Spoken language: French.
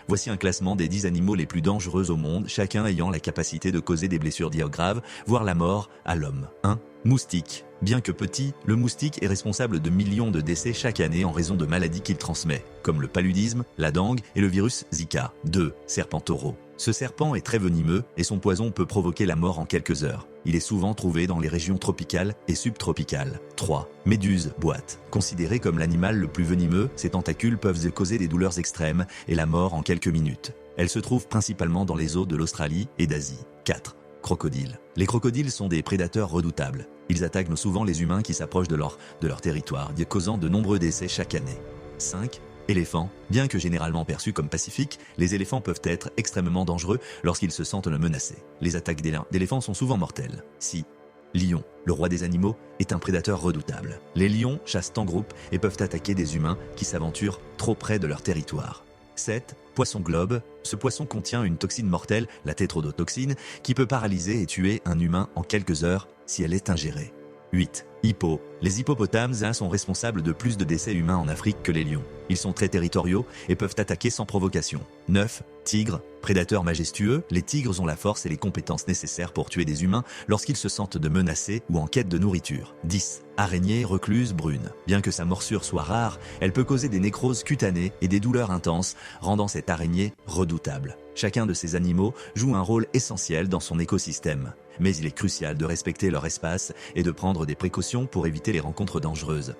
Voici un classement des 10 animaux les plus dangereux au monde, chacun ayant la capacité de causer des blessures graves, voire la mort, à l'homme. 1. Moustique. Bien que petit, le moustique est responsable de millions de décès chaque année en raison de maladies qu'il transmet, comme le paludisme, la dengue et le virus Zika. 2. Serpent taureau. Ce serpent est très venimeux et son poison peut provoquer la mort en quelques heures. Il est souvent trouvé dans les régions tropicales et subtropicales. 3. Méduse boîte. Considérée comme l'animal le plus venimeux, ses tentacules peuvent causer des douleurs extrêmes et la mort en quelques minutes. Elle se trouve principalement dans les eaux de l'Australie et d'Asie. 4. Crocodiles. Les crocodiles sont des prédateurs redoutables. Ils attaquent souvent les humains qui s'approchent de leur territoire, causant de nombreux décès chaque année. 5. Éléphants. Bien que généralement perçus comme pacifiques, les éléphants peuvent être extrêmement dangereux lorsqu'ils se sentent menacés. Les attaques d'éléphants sont souvent mortelles. 6. Lion. Le roi des animaux est un prédateur redoutable. Les lions chassent en groupe et peuvent attaquer des humains qui s'aventurent trop près de leur territoire. 7. Poisson globe. Ce poisson contient une toxine mortelle, la tétrodotoxine, qui peut paralyser et tuer un humain en quelques heures si elle est ingérée. 8. Hippo. Les hippopotames sont responsables de plus de décès humains en Afrique que les lions. Ils sont très territoriaux et peuvent attaquer sans provocation. 9. Tigre. Prédateurs majestueux, les tigres ont la force et les compétences nécessaires pour tuer des humains lorsqu'ils se sentent menacés ou en quête de nourriture. 10. Araignée recluse brune. Bien que sa morsure soit rare, elle peut causer des nécroses cutanées et des douleurs intenses, rendant cette araignée redoutable. Chacun de ces animaux joue un rôle essentiel dans son écosystème. Mais il est crucial de respecter leur espace et de prendre des précautions pour éviter les rencontres dangereuses.